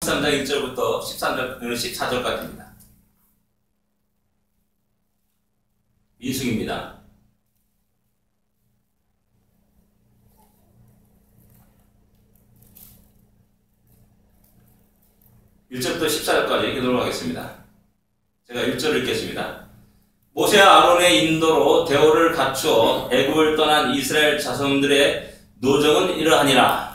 13장 1절부터 14절까지입니다. 민숙입니다. (1절부터 14절까지) 읽도록 하겠습니다. 제가 1절을 읽겠습니다. 모세와 아론의 인도로 대오를 갖추어 애굽을 떠난 이스라엘 자손들의 노정은 이러하니라.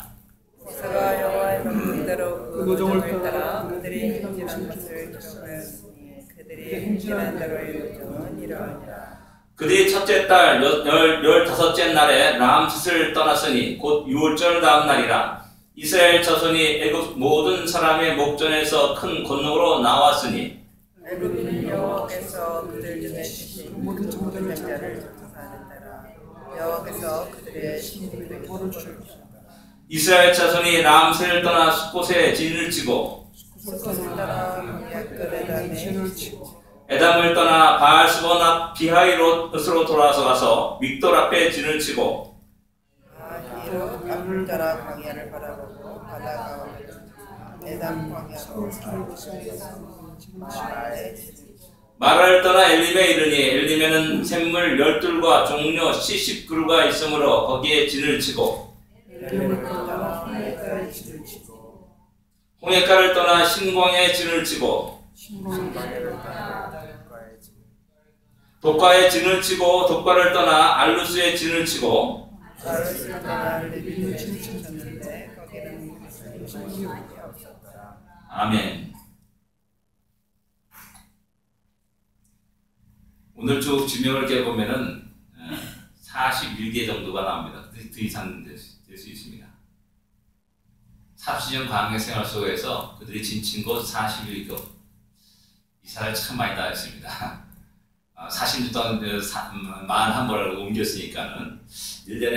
모세가 여호와의 명령대로 그 노정을 따라 그들이 행진한 것을 기록하였으니 그들이 행진한 대로의 노정은 이러하니라. 그들이 첫째 달 15째 날에 람셋을 떠났으니 곧 6월절 다음 날이라. 이스라엘 자손이 애굽 모든 사람의 목전에서 큰 권능으로 나왔으니 애굽은 여호와께서 그들 중에 주신 모든 자를 조사하는 데라. 여호와께서 그들의 신들에게 벌을 주셨다. 이스라엘 자손이 람셋을 떠나 숫곳에 진을 치고 숫곳을 따라 광야 끝에담에 진을 치고 에담을 떠나 바알스본 앞 비하이롯으로 돌아서 가서 믹돌 앞에 진을 치고 아히롯 앞을 따라 광야를 바라보고 바다 가운데 에담 광야로 마라를 떠나 엘림에 이르니 엘림에는 샘물 12과 종려 70그루가 있으므로 거기에 진을 치고 홍해가를 떠나 신광에 진을 치고 독과에 진을 치고 독과를 떠나 알루스에 진을 치고 알루스를 떠나 르빈에 진을 쳤는데 거기는 없었더라. 아멘. 오늘 쭉 지명을 이렇게 보면은 41개 정도가 나옵니다. 더 이상 될 수 있습니다. 40년 광야 생활 속에서 그들이 진친 곳 41곳. 이사를 참 많이 다녔습니다. 40년 동안 41번을 옮겼으니까는 1년에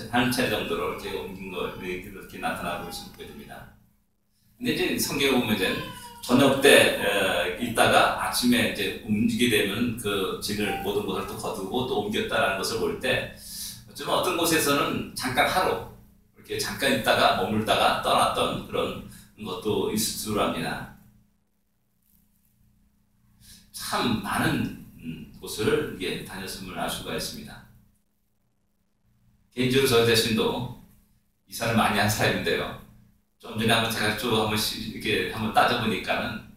한 차례 정도로 이렇게 옮긴 거 이렇게 나타나고 있게 됩니다. 근데 이제 성경에 보면 이제 저녁 때 있다가 아침에 이제 움직이게 되면 그 진을 모든 것을 또 거두고 또 옮겼다라는 것을 볼 때 좀 어떤 곳에서는 잠깐 하루 이렇게 잠깐 있다가 머물다가 떠났던 그런 것도 있을 줄 압니다. 참 많은 곳을 이게 다녔음을 알 수가 있습니다. 개인적으로 저 자신도 이사를 많이 한 사람인데요. 좀 전에 한번 제가 좀 한 번씩 이렇게 한번 따져보니까는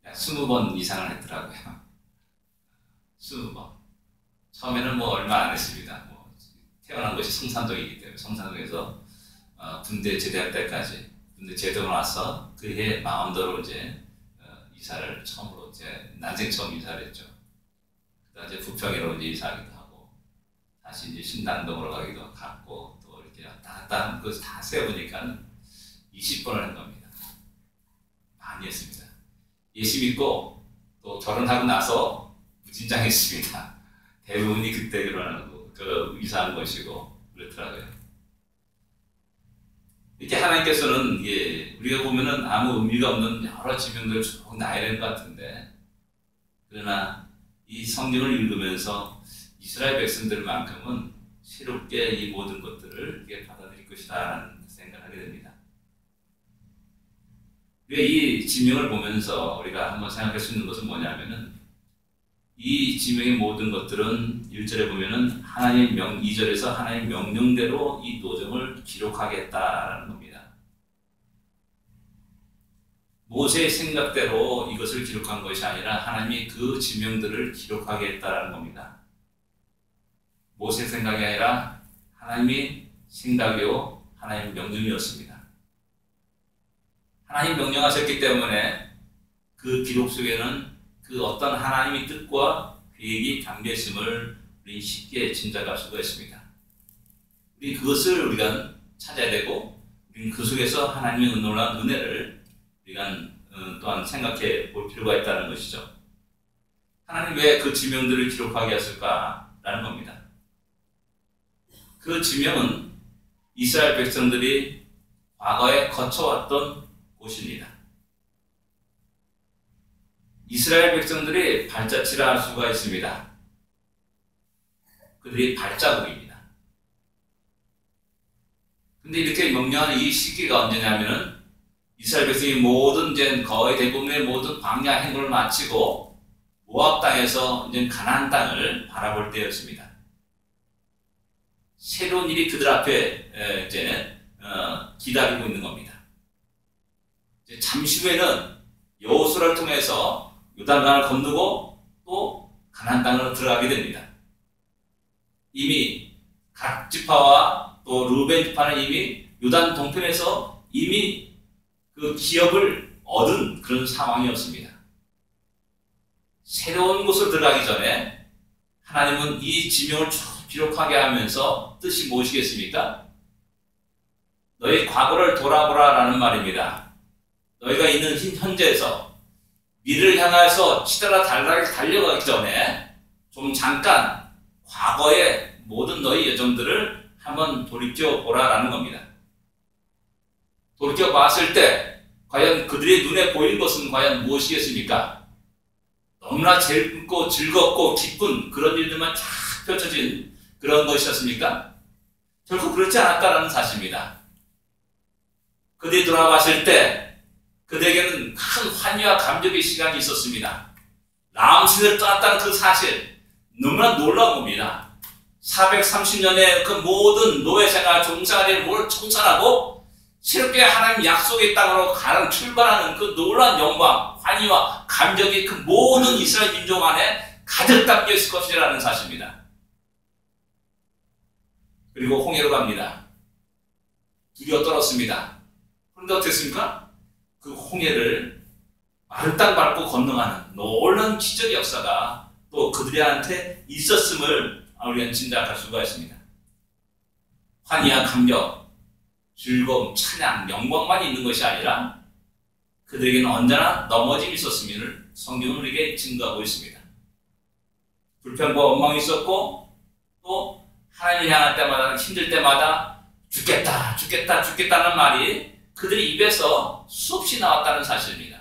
20번 이상을 했더라고요. 20번. 처음에는 뭐 얼마 안 했습니다. 뭐 태어난 것이 성산동이기 때문에 성산동에서 군대 제대할 때까지 군대 제대하고 나서 그해 마음대로 이제 이사를 처음으로 이제 난생 처음 이사를 했죠. 그다음 이제 부평으로 이제 이사하기도 하고 다시 이제 신당동으로 가기도 갔고 또 이렇게 왔다 갔다 한 거 다 세어보니까는 20번을 한 겁니다. 많이 했습니다. 예수 믿고 또 결혼하고 나서 무진장했습니다. 대부분이 그때 결혼하고 그 이사한 것이고 그렇더라고요. 이렇게 하나님께서는 이게 우리가 보면은 아무 의미가 없는 여러 지명들을 쭉 나열한 것 같은데 그러나 이 성경을 읽으면서 이스라엘 백성들만큼은 새롭게 이 모든 것들을 이렇게 받아들일 것이다라는 생각을 하게 됩니다. 우리가 이 지명을 보면서 우리가 한번 생각할 수 있는 것은 뭐냐면은 이 지명의 모든 것들은 1절에 보면은 하나님 2절에서 하나님 명령대로 이 노정을 기록하겠다라는 겁니다. 모세의 생각대로 이것을 기록한 것이 아니라 하나님이 그 지명들을 기록하겠다라는 겁니다. 모세의 생각이 아니라 하나님의 생각이요 하나님의 명령이었습니다. 하나님 명령하셨기 때문에 그 기록 속에는 그 어떤 하나님의 뜻과 계획이 담겨있음을 우리 쉽게 짐작할 수가 있습니다. 우리 그것을 우리가 찾아야 되고 우리는 그 속에서 하나님의 놀라운 은혜를 우리가 또한 생각해 볼 필요가 있다는 것이죠. 하나님 왜 그 지명들을 기록하게 했을까라는 겁니다. 그 지명은 이스라엘 백성들이 과거에 거쳐왔던 곳입니다. 이스라엘 백성들이 발자취를 알 수가 있습니다. 그들이 발자국입니다. 근데 이렇게 명령하는 이 시기가 언제냐면은 이스라엘 백성이 모든 이제 거의 대부분의 모든 광야 행군을 마치고 모압 땅에서 이제 가나안 땅을 바라볼 때였습니다. 새로운 일이 그들 앞에 이제 기다리고 있는 겁니다. 이제 잠시 후에는 여호수아를 통해서 요단강을 건너고 또 가나안 땅으로 들어가게 됩니다. 이미 각 지파와 또 루벤 지파는 이미 요단 동편에서 이미 그 기업을 얻은 그런 상황이었습니다. 새로운 곳으로 들어가기 전에 하나님은 이 지명을 쭉 기록하게 하면서 뜻이 무엇이겠습니까? 너희 과거를 돌아보라 라는 말입니다. 너희가 있는 현재에서 미래를 향해서 치달아 달려가기 전에 좀 잠깐 과거의 모든 너희 여정들을 한번 돌이켜보라 라는 겁니다. 돌이켜봤을 때 과연 그들의 눈에 보인 것은 과연 무엇이겠습니까? 너무나 재밌고 즐겁고 기쁜 그런 일들만 쫙 펼쳐진 그런 것이었습니까? 결코 그렇지 않았다라는 사실입니다. 그들이 돌아봤을 때 그들에게는 큰 환희와 감격의 시간이 있었습니다. 라암신을 떠났다는 그 사실 너무나 놀라운 겁니다. 430년의 그 모든 노예생활, 종생활을 모두 청산하고 새롭게 하나님 약속의 땅으로 가는 출발하는 그 놀라운 영광, 환희와 감격이 그 모든 이스라엘 민족 안에 가득 담겨 있을 것이라는 사실입니다. 그리고 홍해로 갑니다. 두려워 떨었습니다. 그런데 어땠습니까? 그 홍해를 마른 땅 밟고 건너가는 놀라운 기적의 역사가 또 그들한테 있었음을 우리는 짐작할 수가 있습니다. 환희와 감격, 즐거움, 찬양, 영광만 있는 것이 아니라 그들에게는 언제나 넘어짐이 있었음을 성경은 우리에게 증거하고 있습니다. 불평과 원망이 있었고 또 하나님을 향할 때마다 힘들 때마다 죽겠다, 죽겠다, 죽겠다는 말이 그들의 입에서 수없이 나왔다는 사실입니다.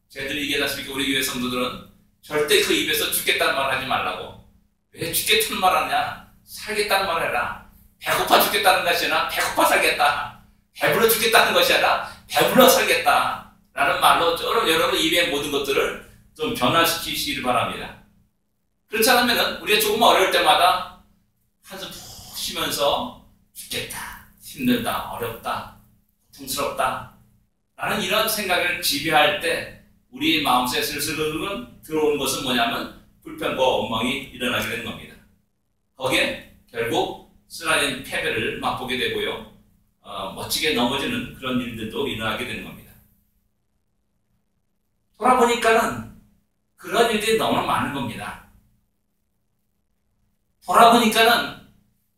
저희들이 얘기하셨습니까? 우리 교회 성도들은 절대 그 입에서 죽겠다는 말 하지 말라고. 왜 죽겠다는 말 하냐? 살겠다는 말 해라. 배고파 죽겠다는 것이 아니라 배고파 살겠다. 배불러 죽겠다는 것이 아니라 배불러 살겠다. 라는 말로 여러분 입의 모든 것들을 좀 변화시키시기를 바랍니다. 그렇지 않으면 우리가 조금 어려울 때마다 한숨 푹 쉬면서 죽겠다, 힘들다, 어렵다, 고통스럽다 라는 이런 생각을 지배할 때 우리 마음속에 슬슬 들어오는 것은 뭐냐면 불평과 원망이 일어나게 되는 겁니다. 거기에 결국 쓰라린 패배를 맛보게 되고요. 멋지게 넘어지는 그런 일들도 일어나게 되는 겁니다. 돌아보니까는 그런 일들이 너무 많은 겁니다. 돌아보니까는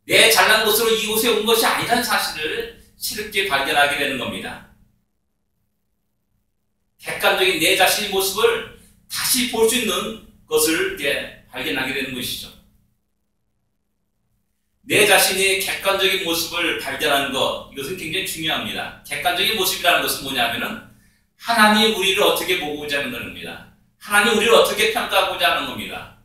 내 잘난 곳으로 이곳에 온 것이 아니라는 사실을 새롭게 발견하게 되는 겁니다. 객관적인 내 자신의 모습을 다시 볼 수 있는 것을 이제 발견하게 되는 것이죠. 내 자신의 객관적인 모습을 발견하는 것, 이것은 굉장히 중요합니다. 객관적인 모습이라는 것은 뭐냐면은 하나님이 우리를 어떻게 보고자 하는 겁니다. 하나님이 우리를 어떻게 평가하고자 하는 겁니다.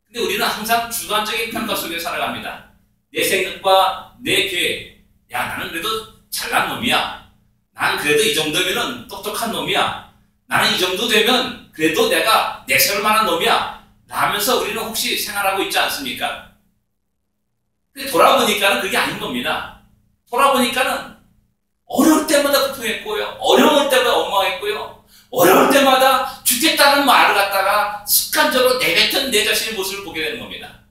근데 우리는 항상 주관적인 평가 속에 살아갑니다. 내 생각과 내 계획, 야 나는 그래도 잘난 놈이야. 난 그래도 이 정도면은 똑똑한 놈이야. 나는 이 정도 되면 그래도 내가 내세울 만한 놈이야. 라면서 우리는 혹시 생활하고 있지 않습니까? 근데 돌아보니까는 그게 아닌 겁니다. 돌아보니까는 어려울 때마다 고통했고요. 어려울 때마다 원망했고요. 어려울 때마다 죽겠다는 말을 갖다가 습관적으로 내뱉은 내 자신의 모습을 보게 되는 겁니다.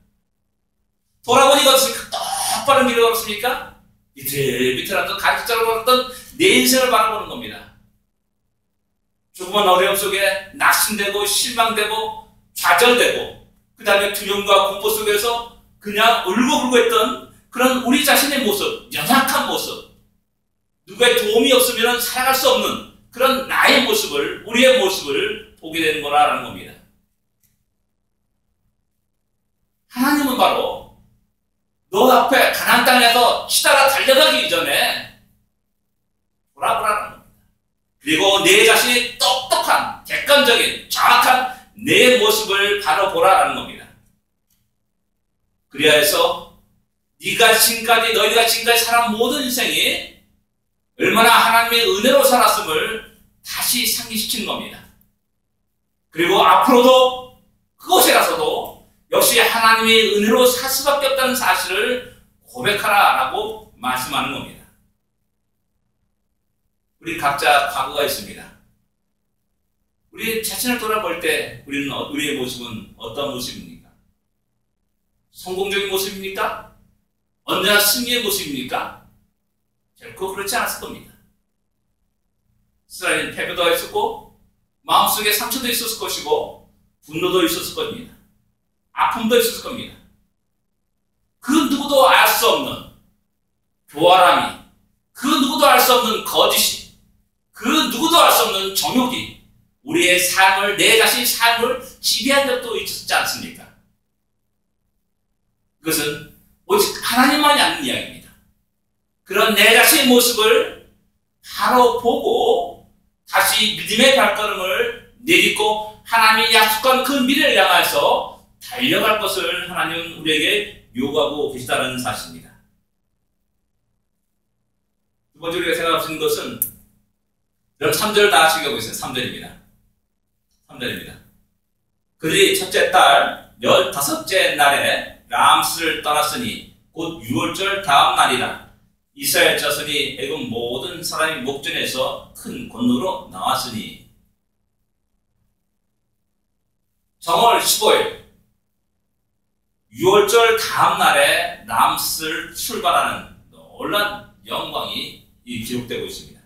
돌아보니까 어떻습니까? 똑바른 길을 걸었습니까? 비틀비틀하던 가식자로 걸었던 내 인생을 바라보는 겁니다. 조그만 어려움 속에 낙심되고 실망되고 좌절되고 그 다음에 두려움과 공포 속에서 그냥 울고불고 했던 그런 우리 자신의 모습, 연약한 모습, 누구의 도움이 없으면 살아갈 수 없는 그런 나의 모습을, 우리의 모습을 보게 되는 거라는 겁니다. 하나님은 바로 너 앞에 가나안 땅에서 치다가 달려가기 이전에 돌아보라는 겁니다. 그리고 내 자신이 똑똑한, 객관적인, 정확한 내 모습을 바로 보라는 겁니다. 그래야 해서 너희가 지금까지 살아온 모든 인생이 얼마나 하나님 하나님의 은혜로 살았음을 다시 상기시키는 겁니다. 그리고 앞으로도 그곳에 가서도 역시 하나님의 은혜로 살 수밖에 없다는 사실을 고백하라라고 말씀하는 겁니다. 우리 각자 과거가 있습니다. 우리 자신을 돌아볼 때 우리의 모습은 어떤 모습입니까? 성공적인 모습입니까? 언제나 승리의 모습입니까? 결코 그렇지 않았을 겁니다. 쓰라린 패배도 있었고 마음속에 상처도 있었을 것이고 분노도 있었을 겁니다. 아픔도 있었을 겁니다. 그 누구도 알 수 없는 교활함이, 그 누구도 알 수 없는 거짓이, 그 누구도 알 수 없는 정욕이 우리의 삶을, 내 자신의 삶을 지배한 적도 있었지 않습니까? 그것은 오직 하나님만이 아는 이야기입니다. 그런 내 자신의 모습을 바로 보고 다시 믿음의 발걸음을 내딛고 하나님이 약속한 그 미래를 향해서 달려갈 것을 하나님은 우리에게 요구하고 계시다는 사실입니다. 두 번째 우리가 생각하시는 것은 그럼 3절을 다 같이 읽어보겠습니다. 3절입니다. 3절입니다. 그들이 첫째 달 15째 날에 람스를 떠났으니 곧 6월절 다음 날이라. 이스라엘 자손이 애굽 모든 사람이 목전에서 큰 권능으로 나왔으니. 정월 15일 6월절 다음 날에 람스를 출발하는 놀란 영광이 기록되고 있습니다.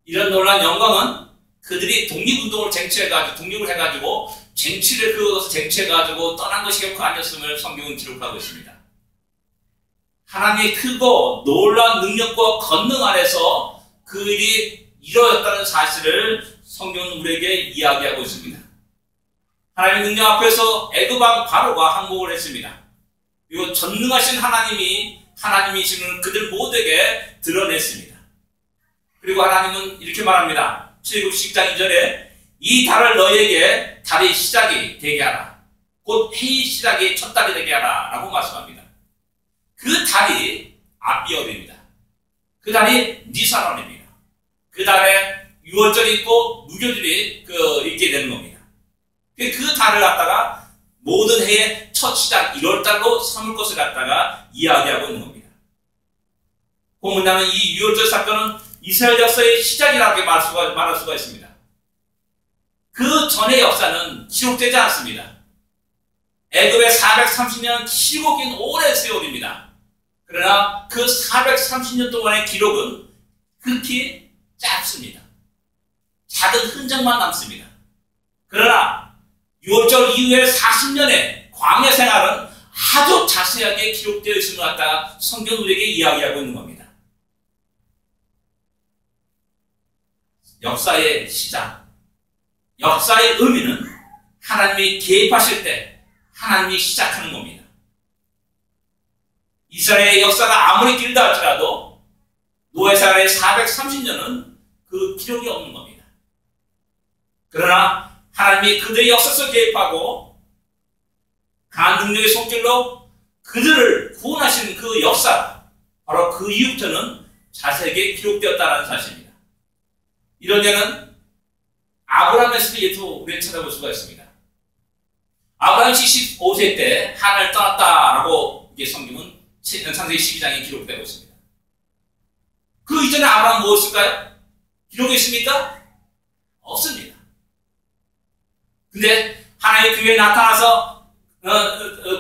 이런 놀란 영광은 그들이 독립운동을 독립을 해가지고 쟁취를 그것을 쟁취해가지고 떠난 것이 결코 아니었음을 성경은 기록하고 있습니다. 하나님의 크고 놀라운 능력과 권능 아래서 그 일이 이루어졌다는 사실을 성경은 우리에게 이야기하고 있습니다. 하나님의 능력 앞에서 애굽 왕 바로가 항복을 했습니다. 그리고 전능하신 하나님이심을 그들 모두에게 드러냈습니다. 그리고 하나님은 이렇게 말합니다. 출애굽기 10장 2절에 이 달을 너희에게 달의 시작이 되게 하라. 곧 해의 시작이 첫 달이 되게 하라 라고 말씀합니다. 그 달이 아비어입니다. 그 달이 니산월입니다. 그 달에 6월절이 있고 무교절이 있게 되는 겁니다. 그 달을 갖다가 모든 해의 첫 시작 1월달로 삼을 것을 갖다가 이야기하고 있는 겁니다. 본문에는 이 6월절 사건은 이스라엘 역사의 시작이라고 말할 수가 있습니다. 그 전의 역사는 기록되지 않습니다. 애굽의 430년 길고 긴 오랜 세월입니다. 그러나 그 430년 동안의 기록은 극히 짧습니다. 작은 흔적만 남습니다. 그러나 6월절 이후의 40년의 광야 생활은 아주 자세하게 기록되어 있음을 갖다가 성경 우리에게 이야기하고 있는 겁니다. 역사의 시작, 역사의 의미는 하나님이 개입하실 때 하나님이 시작하는 겁니다. 이스라엘의 역사가 아무리 길다 할지라도 노예 생활의 430년은 그 기록이 없는 겁니다. 그러나 하나님이 그들의 역사 속에 개입하고 강한 능력의 손길로 그들을 구원하신 그 역사, 바로 그 이후부터는 자세하게 기록되었다는 사실입니다. 이런 예는 아브라함의 스토리에도 우리는 찾아볼 수가 있습니다. 아브라함이 75세 때 하나님을 떠났다라고 성경은 창세기 12장에 기록되고 있습니다. 그 이전에 아브라함은 무엇일까요? 기록이 있습니까? 없습니다. 근데 하나님의 교회에 나타나서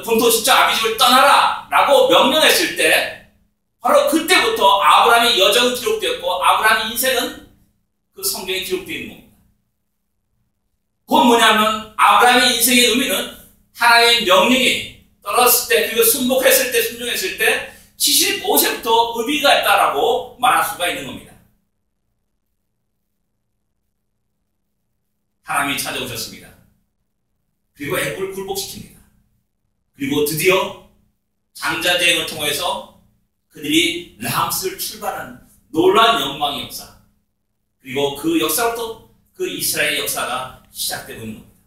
본토 친척 아비집을 떠나라 라고 명령했을 때 바로 그때부터 아브라함의 여정은 기록되었고 아브라함의 인생은 그 성경에 기록되어 있는 겁니다. 그건 뭐냐면 아브라함의 인생의 의미는 하나님의 명령이 떨어졌을 때 그리고 순종했을 때 75세부터 의미가 있다라고 말할 수가 있는 겁니다. 하나님이 찾아오셨습니다. 그리고 애굽을 굴복시킵니다. 그리고 드디어 장자제행을 통해서 그들이 람스를 출발하는 놀라운 영광의 역사, 그리고 그 역사로부터 그 이스라엘 역사가 시작되고 있는 겁니다.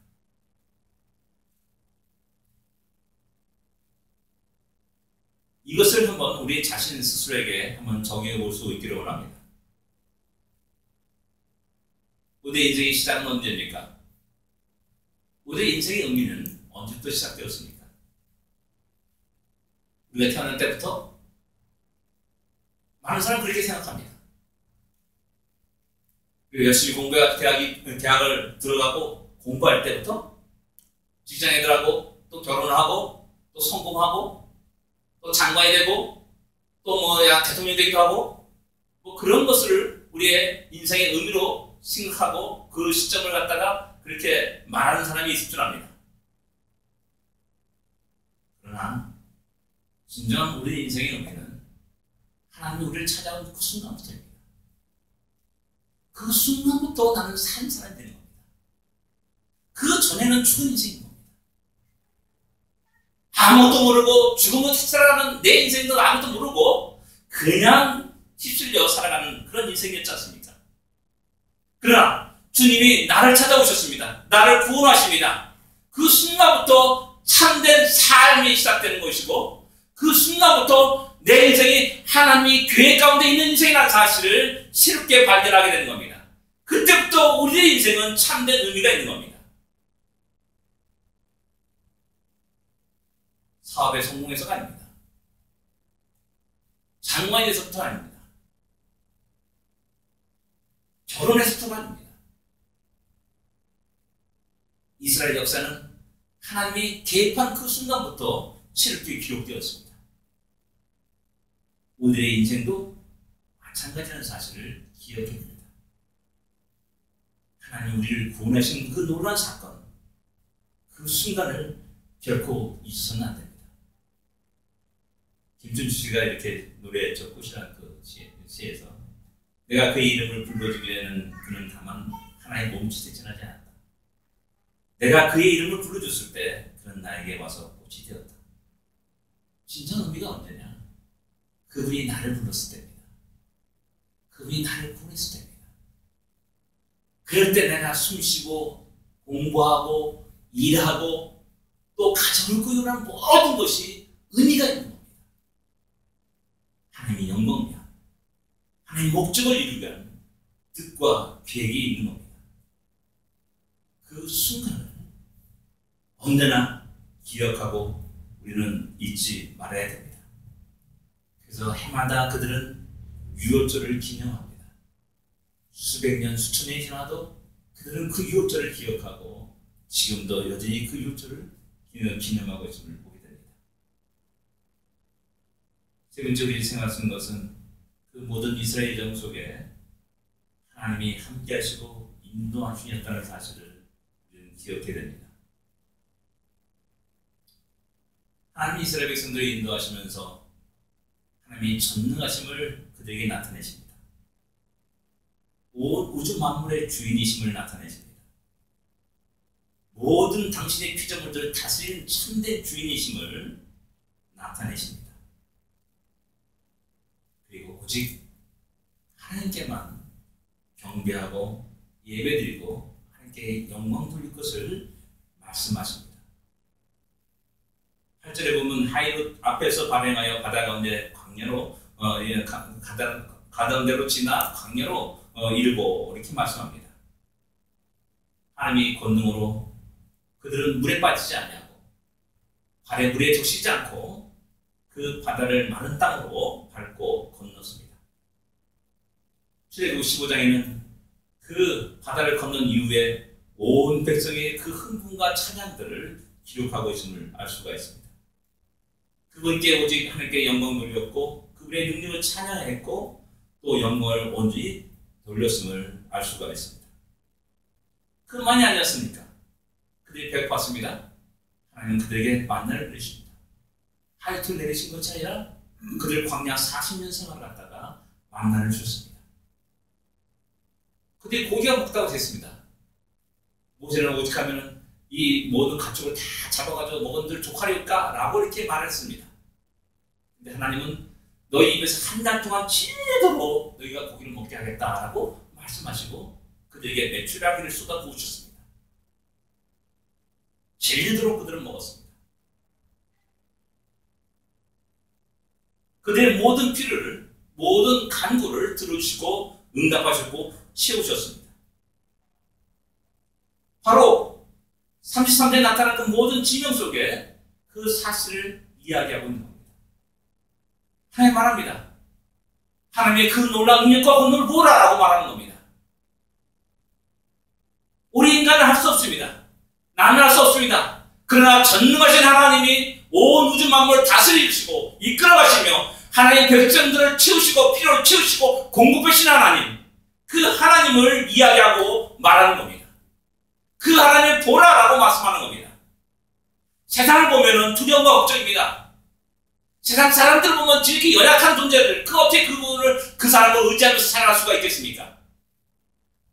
이것을 한번 우리 자신 스스로에게 한번 적용해 볼 수 있기를 원합니다. 우리의 인생의 시작은 언제입니까? 우리의 인생의 의미는 언제부터 시작되었습니까? 우리가 태어날 때부터 많은 사람은 그렇게 생각합니다. 열심히 공부해 대학을 들어가고 공부할 때부터 직장에 들어가고 또 결혼을 하고 또 성공하고 또 장관이 되고 또 대통령이 되기도 하고 그런 것을 우리의 인생의 의미로 생각하고 그 시점을 갖다가 그렇게 말하는 사람이 있을 줄 압니다. 그러나 진정한 우리의 인생의 의미는 하나님이 우리를 찾아온 그 순간부터입니다. 그 순간부터 나는 산 사람이 되는 겁니다. 그 전에는 죽은 인생인 겁니다. 아무것도 모르고 죽음을 살아가는 내 인생도 아무것도 모르고 그냥 휩쓸려 살아가는 그런 인생이었지 않습니까? 그러나 주님이 나를 찾아오셨습니다. 나를 구원하십니다. 그 순간부터 참된 삶이 시작되는 것이고 그 순간부터 내 인생이 하나님이 계획 가운데 있는 인생이라는 사실을 새롭게 발견하게 되는 겁니다. 그때부터 우리의 인생은 참된 의미가 있는 겁니다. 사업에 성공해서가 아닙니다. 장관이 돼서부터 아닙니다. 결혼해서부터가 아닙니다. 이스라엘 역사는 하나님이 계획한 그 순간부터 새롭게 기록되었습니다. 우리의 인생도 마찬가지라는 사실을 기억해야 됩니다. 하나님 우리를 구원하신 그 놀라운 사건, 그 순간을 결코 잊어서는 안 됩니다. 김준주 씨가 이렇게 노래했죠. 꽃이라는 그 시에서 내가 그의 이름을 불러주기에는 그는 다만 하나의 몸짓에 지나지 않았다. 내가 그의 이름을 불러줬을 때 그는 나에게 와서 꽃이 되었다. 진정 의미가 언제냐? 그분이 나를 불렀을 때입니다. 그분이 나를 보냈을 때입니다. 그럴 때 내가 숨쉬고 공부하고 일하고 또 가정을 꾸려나가는 모든 것이 의미가 있는 겁니다. 하나님의 영광이야. 하나님의 목적을 이루기 위한 뜻과 계획이 있는 겁니다. 그 순간을 언제나 기억하고 우리는 잊지 말아야 됩니다. 그래서 해마다 그들은 유월절을 기념합니다. 수백 년, 수천 년이 지나도 그들은 그 유월절을 기억하고 지금도 여전히 그 유월절을 기념하고 있음을 보게 됩니다. 세 번째 우리 생각할 수 있는 것은 그 모든 이스라엘 정 속에 하나님이 함께 하시고 인도하시겠다는 사실을 우리는 기억해야 됩니다. 하나님이 이스라엘 백성들을 인도하시면서 하나님이 전능하심을 그들에게 나타내십니다. 온 우주 만물의 주인이심을 나타내십니다. 모든 당신의 피조물들을 다스리는 참된 주인이심을 나타내십니다. 그리고 오직 하나님께만 경배하고 예배드리고 하나님께 영광 돌릴 것을 말씀하십니다. 8절에 보면 하이롯 앞에서 발행하여 바다 가운데 광야로 가던 대로 지나 광야로 이르고 이렇게 말씀합니다. 하나님이 권능으로 그들은 물에 빠지지 아니하고 발에 물에 적시지 않고 그 바다를 마른 땅으로 밟고 건넜습니다. 출애굽 15장에는 그 바다를 건넌 이후에 온 백성의 그 흥분과 찬양들을 기록하고 있음을 알 수가 있습니다. 그분께 오직 하나님께 영광 돌렸고 그분의 능력을 찬양했고 또 영광을 온전히 돌렸음을 알 수가 있습니다. 그만이 아니었습니까? 그들이 배고팠습니다. 하나님은 그들에게 만나를 내리십니다. 하이트 내리신 것이 아니라 그들 광야 40년 생활을 갖다가 만나를 주셨습니다. 그들이 고기가 먹다고 됐습니다. 모세는 오직 하면은 이 모든 가축을 다 잡아가지고 먹은들 족하리까? 라고 이렇게 말했습니다. 근데 하나님은 너희 입에서 한 달 동안 진리도록 너희가 고기를 먹게 하겠다라고 말씀하시고 그들에게 메추라기를 쏟아 부으셨습니다. 진리도록 그들은 먹었습니다. 그들의 모든 필요를, 모든 간구를 들어주시고 응답하셨고 채우셨습니다. 바로 33절에 나타난 그 모든 지명 속에 그 사실을 이야기하고 있는 겁니다. 하나님 말합니다. 하나님의 그 놀라운 능력과 권능을 보라라고 말하는 겁니다. 우리 인간은 할 수 없습니다. 나는 할 수 없습니다. 그러나 전능하신 하나님이 온 우주 만물을 다스리시고 이끌어가시며 하나님의 백성들을 채우시고 필요를 채우시고 공급하신 하나님, 그 하나님을 이야기하고 말하는 겁니다. 그 하나님을 보라라고 말씀하는 겁니다. 세상을 보면은 두려움과 걱정입니다. 세상 사람들 보면 이렇게 연약한 존재들, 어떻게 그 사람을 의지하면서 살아갈 수가 있겠습니까?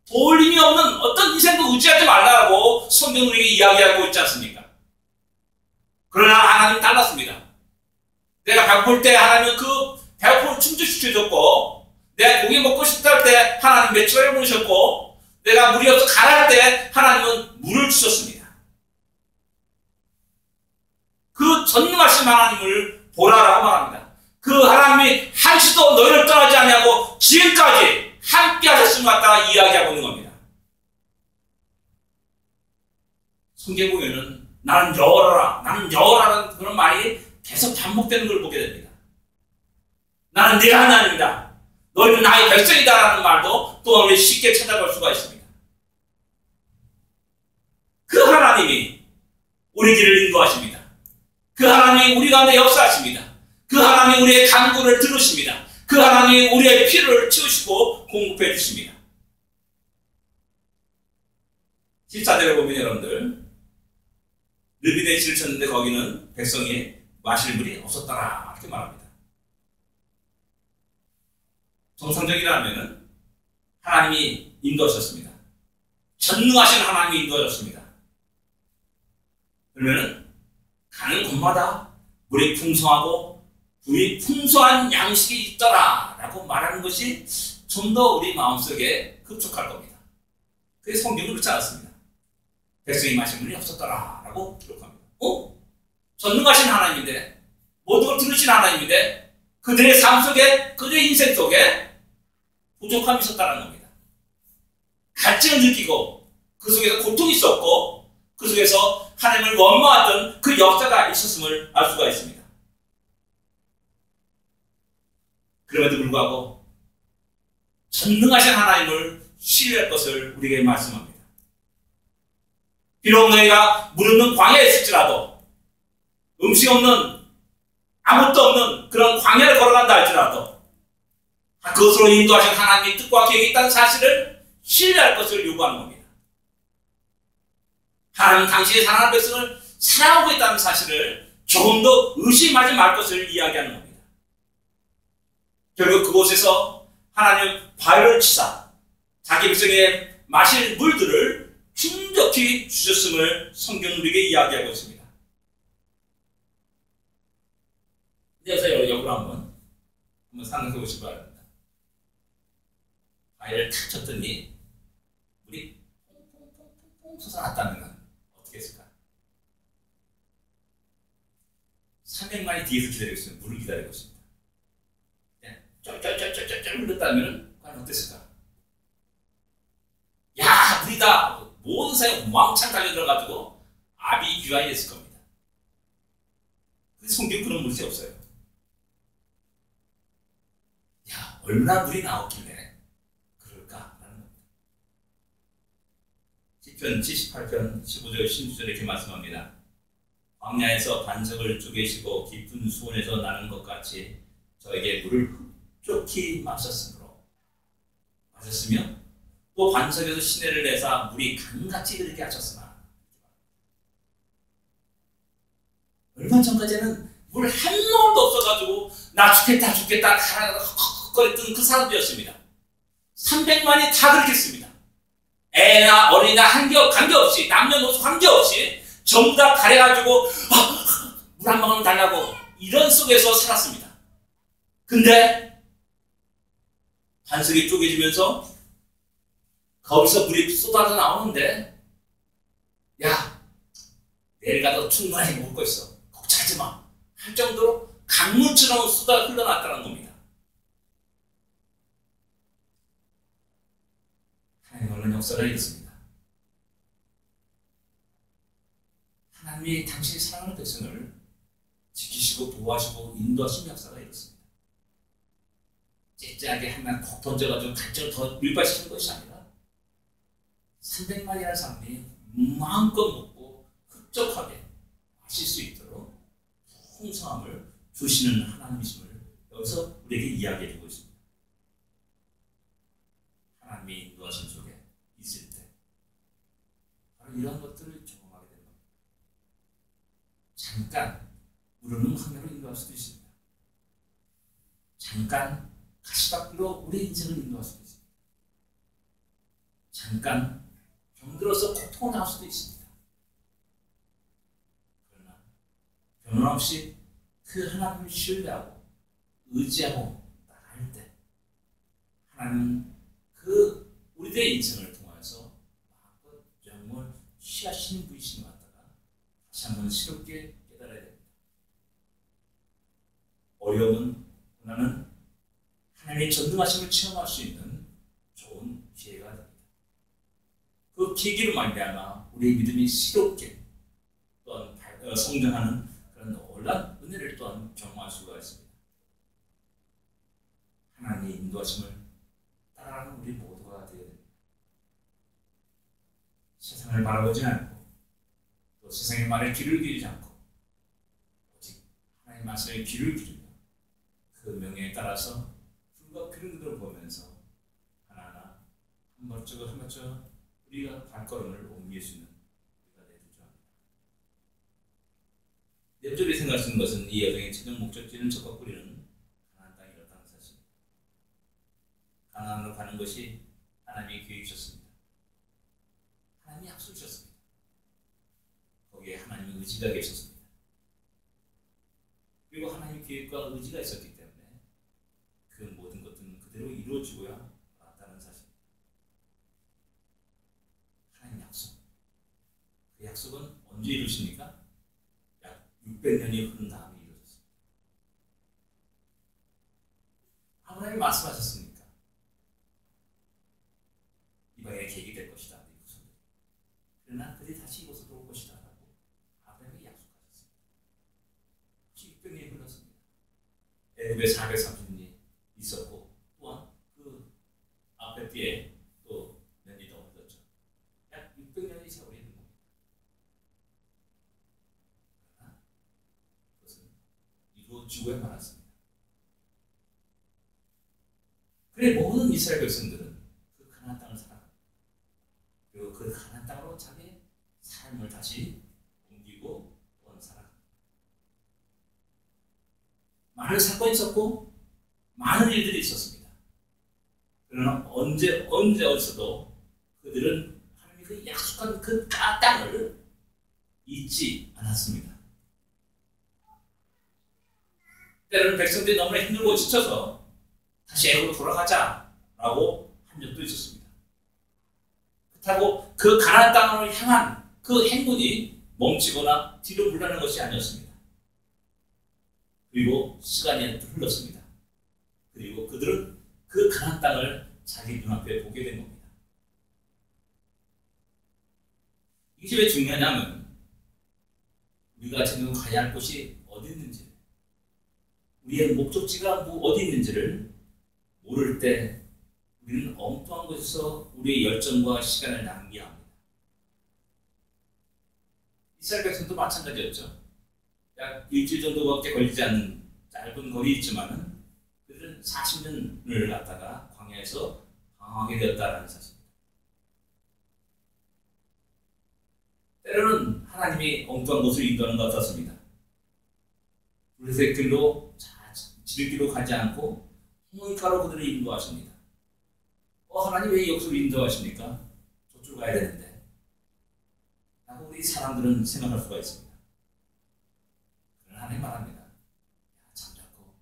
도울 힘이 없는 어떤 인생도 의지하지 말라고 성경은 우리에게 이야기하고 있지 않습니까? 그러나 하나님은 달랐습니다. 내가 배고플 때 하나님은 그 배고픔을 충족시켜줬고, 내가 고기 먹고 싶다 할 때 하나님 메추라를 보내셨고, 내가 물이 없어 가라할 때 하나님은 물을 주셨습니다. 그 전능하신 하나님을 보라라고 말합니다. 그 하나님이 한시도 너희를 떠나지 아니하고 지금까지 함께 하셨음을 갖다가 이야기하고 있는 겁니다. 성경 보면은 나는 여호와라, 나는 여호와라는 그런 말이 계속 반복되는 걸 보게 됩니다. 나는 네 하나님이다, 너희는 나의 백성이다라는 말도 또한 우리 쉽게 찾아볼 수가 있습니다. 그 하나님이 우리 길을 인도하십니다. 그 하나님이 우리 가운데 역사하십니다. 그 하나님이 우리의 간구를 들으십니다. 그 하나님이 우리의 필요를 채우시고 공급해 주십니다. 14절에 보면 여러분들, 르비데에 지르쳤는데 거기는 백성이 마실 물이 없었더라 이렇게 말합니다. 정상적이라면 하나님이 인도하셨습니다. 전능하신 하나님이 인도하셨습니다. 그러면 가는 곳마다 물이 풍성하고 물이 풍성한 양식이 있더라 라고 말하는 것이 좀 더 우리 마음속에 흡족할 겁니다. 그래서 성경은 그렇지 않았습니다. 백성이 마실 물이 없었더라 라고 기록합니다. 전능하신 하나님인데, 모든 걸 들으신 하나님인데, 그들의 삶 속에, 그들의 인생 속에 부족함이 있었다는 겁니다. 갈증을 느끼고 그 속에서 고통이 있었고 그 속에서 하나님을 원망하던 그 역사가 있었음을 알 수가 있습니다. 그럼에도 불구하고 전능하신 하나님을 신뢰할 것을 우리에게 말씀합니다. 비록 너희가 물 없는 광야에 있을지라도, 음식 없는, 아무것도 없는 그런 광야를 걸어간다 할지라도 그것으로 인도하신 하나님의 뜻과 계획이 있다는 사실을 신뢰할 것을 요구하는 겁니다. 하나님은 당신의 사랑하는 백성을 사랑하고 있다는 사실을 조금 더 의심하지 말 것을 이야기하는 겁니다. 결국 그곳에서 하나님은 바위를 치사 자기 백성의 마실 물들을 충족히 주셨음을 성경은 우리에게 이야기하고 있습니다. 여기서 역으로 한번 생각해 보시기 바랍니다. 바위를 탁 쳤더니 물이 퐁퐁퐁퐁 솟아났다면 어떻게 했을까? 300만이 뒤에서 기다리고 있습니다. 물을 기다리고 있습니다. 쩔쩔쩔쩔쩔 흘렀다면 과연 어땠을까? 야, 물이다! 모든 사람이 왕창 달려들어가지고 아비 유아이 됐을 겁니다. 근데 성경 그런 물이 없어요. 야, 얼마나 물이 나왔길래 그럴까라는 겁니다. 시편 78편 15절 16절에 이렇게 말씀합니다. 광야에서 반석을 쪼개시고 깊은 수온에서 나는 것 같이 저에게 물을 흡족히 마셨으며 또 반석에서 시내를 내사 물이 강같이 흐르게 하셨으나. 얼마 전까지는 물 한 모금도 없어가지고 나 죽겠다 헉헉거렸던 그 사람들이었습니다. 300만이 다 그렇게 했습니다. 애나 어린이나 관계없이, 남녀노소 관계없이 전부 다 가려가지고 물 한 방울 달라고 이런 속에서 살았습니다. 근데 반석이 쪼개지면서 거기서 물이 쏟아져 나오는데, 야, 내일 가도 충분히 먹을 거 있어, 걱정하지 마 할 정도로 강물처럼 쏟아 흘러났다는 겁니다. 하나님의 놀라운 역사가 이렇습니다. 하나님이 당신의 사랑하는 백성을 지키시고 보호하시고 인도하신 역사가 이렇습니다. 째째하게 하나님 콕 던져가지고 갈증을 더 밀발시키는 것이 아니라 300마리라는 사람이 마음껏 먹고 흡족하게 마실 수 있도록 풍성함을 주시는 하나님이심을 여기서 우리에게 이야기해주고 있습니다. 하나님이 인도하신 속에 있을 때 바로 이런 것들을 경험하게 되는 겁니다. 잠깐 우르는 항해로 인도할 수도 있습니다. 잠깐 가시밭길로 우리 인생을 인도할 수도 있습니다. 잠깐 병들어서 고통을 당할 수도 있습니다. 그러나 변함없이 그 하나님을 신뢰하고 의지하고 나갈 때 하나님은 그 우리들의 인생을 통해서 마음껏 영을 취하시는 분이신 것 같다가 다시 한번 새롭게 깨달아야 됩니다. 어려움은 고난은 하나님의 전능하심을 체험할 수 있는 좋은 기회가 됩니다. 그 계기로 말미암아 우리의 믿음이 새롭게 또한 성장하는 그런 놀라운 은혜를 또한 경험할 수가 있습니다. 하나님의 인도하심을 따라가는 우리 모두가 되어야 됩니다. 세상을 바라보지 않고 또 세상의 말에 귀를 기울이지 않고 오직 하나님의 말씀에 귀를 기울이며 그 명령에 따라서 불과 그런 그대로 보면서 하나하나 한 발짝을 한 발짝 우리가 발걸음을 옮길 수 있는 우리가 되길 합니다. nep절이 생각하시는 것은 이 여정의 최종 목적지는 적과 뿌리는 가나안 땅이었다는 사실입니다. 가나안으로 가는 것이 하나님의 계획이셨습니다. 하나님이 약속이셨습니다. 거기에 하나님의 의지가 계셨습니다. 그리고 하나님의 계획과 의지가 있었기 때문에 그 모든 것들은 그대로 이루어지고야 말았다는 사실입니다. 하나님 약속. 그 약속은 언제 이루십니까? 약 600년이 흐른 다음에 이루어졌습니다. 아브라함이 말씀하셨습니까? 이방에 계획이 될 것이다. 그러나 그들이 다시 이곳으로 올 것이다 라고 아브라함에게 약속하셨습니다. 600년이 흘렀습니다. 애굽에 430년이 있었고 또한 그 앞에 뒤에 또 몇 년이 더 흘렀죠. 약 600년의 세월이 흐른 겁니다. 그러나 그것은 이루어지고야 말았습니다. 그래 모든 이스라엘 백성들은 그 가나안 땅을 살아갑니다. 그리고 그 가나안 땅으로 자기의 삶을 다시 옮기고 또한 살아갑니다. 많은 사건이 있었고 많은 일들이 있었습니다. 그러나 어디서도 그들은 하나님이 그 약속한 그 땅을 잊지 않았습니다. 때로는 백성들이 너무나 힘들고 지쳐서 다시 애굽으로 돌아가자라고 한 적도 있었습니다. 그렇다고 그 가나안 땅을 향한 그 행군이 멈추거나 뒤로 물러나는 것이 아니었습니다. 그리고 시간이 흘렀습니다. 그리고 그들은 그 가나안 땅을 자기 눈앞에 보게 된 겁니다. 이것이 왜 중요하냐면 우리가 지금 가야 할 곳이 어디 있는지 우리의 목적지가 어디 있는지를 모를 때 우리는 엉뚱한 곳에서 우리의 열정과 시간을 낭비해야 합니다. 이스라엘 백성도 마찬가지였죠. 약 일주일 정도밖에 걸리지 않는 짧은 거리있지만 그들은 40년을 갔다가 광야에서 방황하게 되었다는 사실입니다. 때로는 하나님이 엉뚱한 곳을 인도하는 것 같았습니다. 불의의 길로 지름길로 가지 않고 홍익가로 그들을 인도하십니다. 하나님 왜 여기서 인도하십니까? 저쪽으로 가야 되는데 라고 우리 사람들은 생각할 수가 있습니다. 그러나 하나님 말합니다. 잠자코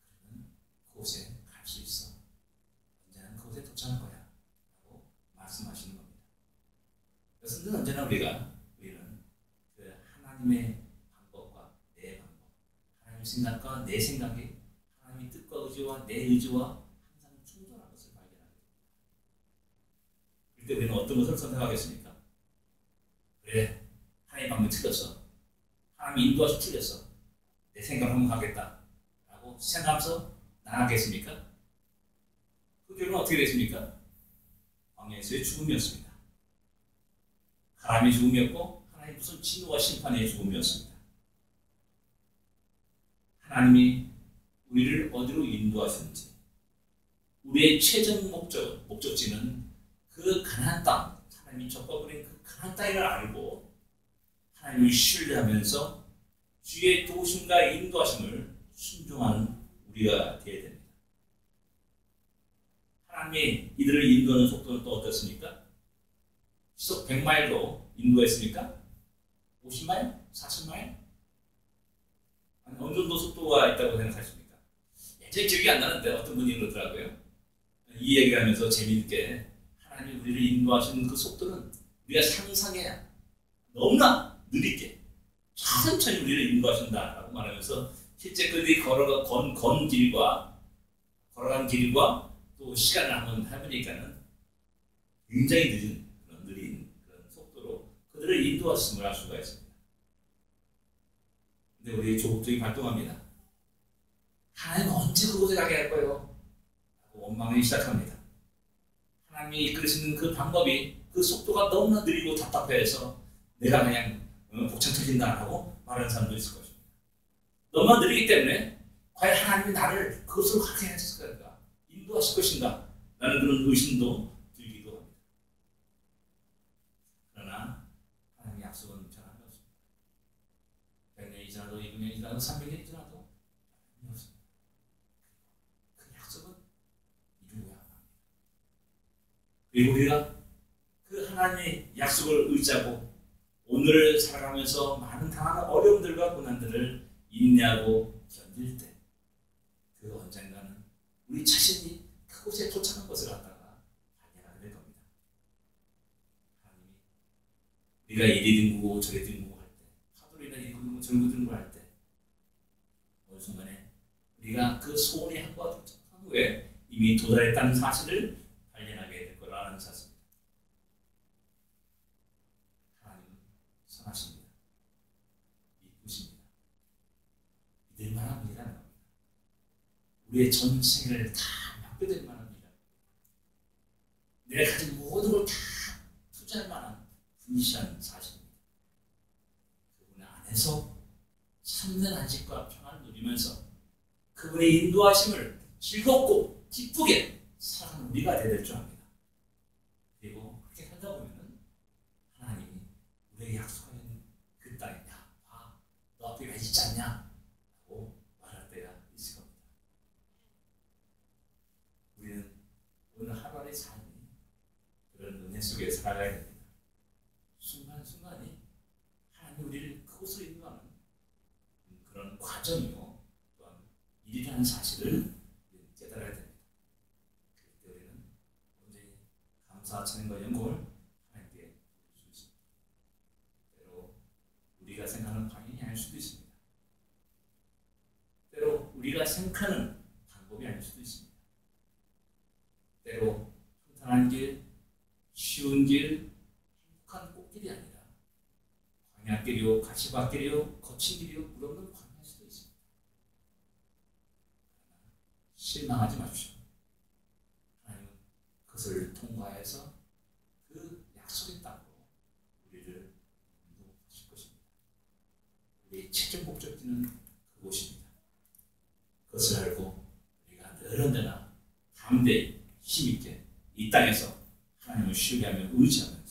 그러면 그곳에 갈 수 있어. 언제나 그곳에 도착할 거야 라고 말씀하시는 겁니다. 그래서 언제나 우리는 그 하나님의 방법과 생각과 내 생각이 하나님의 뜻과 의지와 내 의지와 항상 충돌한 것을 발견하게 됩니다. 그때 우리는 어떤 것을 선택하겠습니까? 그래, 하나님 방법이 틀렸어. 하나님이 인도하셔 틀렸어. 내 생각을 한번 가겠다 라고 생각하면서 나가겠습니까? 그 결과는 어떻게 됐습니까? 광야에서의 죽음이었습니다. 사람의 죽음이었고 하나님의 무슨 진노와 심판의 죽음이었습니다. 하나님이 우리를 어디로 인도하시는지, 우리의 최종 목적지는 그 가나안 땅, 하나님이 적과버린 그 가나안 땅을 알고 하나님을 신뢰하면서 주의 도우심과 인도하심을 순종하는 우리가 되어야 됩니다. 하나님이 이들을 인도하는 속도는 또 어떻습니까? 시속 100마일로 인도했습니까? 50마일? 40마일? 아니, 어느 정도 속도가 있다고 생각하십니까? 예전에 기억이 안 나는데 어떤 분이 그러더라고요. 이 얘기를 하면서 재미있게 하나님이 우리를 인도하시는 그 속도는 우리가 상상해야 너무나 느리게 천천히 우리를 인도하신다라고 말하면서 실제 그들이 걸어간 길과 또 시간을 한번 해보니까는 굉장히 느린 그런 속도로 그들을 인도하심을 알 수가 있습니다. 근데 우리 조국적이 발동합니다. 하나님 언제 그곳에 가게 할 거예요? 라고 원망하기 시작합니다. 하나님이 이끌으시는 그 방법이 그 속도가 너무나 느리고 답답해서 내가 그냥 복창 터진다라고 말하는 사람도 있을 것입니다. 너무나 느리기 때문에 과연 하나님이 나를 그것으로 가게 하실까? 인도하실 것인가? 라는 그런 의심도 들기도 합니다. 그러나 하나님의 약속은 변함이 없습니다. 100년이 지나도 200년이 지나도 300년이 지나도 변함이 없습니다. 그 약속은 이루어야 합니다. 그리고 우리가 그 하나님의 약속을 의지하고 오늘을 살아가면서 많은 당하는 어려움들과 고난들을 인내하고 견딜 때 그 언젠가는 우리 자신이 그곳에 도착한 것을 갖다가 발견하게 될 겁니다. 하나님이 우리가 이리 뒹구고 저리 뒹구고 할 때, 파도로 인해 이리 뒹구고 저리 뒹구고 할 때 어느 순간에 우리가 그 소원의 항구가 도착한 후에 이미 도달했다는 사실을 발견하게 될 거라는 사실입니다. 하나님은 선하십니다. 이쁘십니다. 믿을만한 분이라는 겁니다. 우리의 전생을 다 맡겨드릴 만한 분이라는 겁니다. 내가 가진 모든 걸 다 투자할 만한 분이시라는 사실입니다. 그분 안에서 참된 안식과 평안을 누리면서 그분의 인도하심을 즐겁고 기쁘게 살아가는 우리가 되어야 될 줄 압니다. 그리고 그렇게 살다 보면 하나님이 우리에게 약속하는 그 땅에 야, 너 앞에 가 있지 않냐? 라고 말할 때가 있을 겁니다. 우리는 오늘 하루하루의 삶이 그런 은혜 속에 살아가야 됩니다. 순간순간이 하나님이 우리를 그곳으로 인도하는 그런 과정이요 또한 일이라는 사실을 깨달아야 됩니다. 그때 우리는 언제 감사, 찬양과 영광을 하나님께 줄 수 있습니다. 때로 우리가 생각하는 방향이 아닐 수도 있습니다. 때로 우리가 생각하는 방법이 아닐 수도 있습니다. 때로 평탄한 길, 쉬운 길, 행복한 꽃길이 아니라 광야길이요, 가시밭길이요, 거친 길이요, 물없는 광야일 수도 있습니다. 실망하지 마십시오. 하나님은 그것을 통과해서 그 약속의 땅으로 우리를 인도하실 것입니다. 우리의 최종 목적지는 그곳입니다. 그것을 알고 우리가 늘 언제나 담대히 힘있게 이 땅에서 하나님을 신뢰하며 의지하며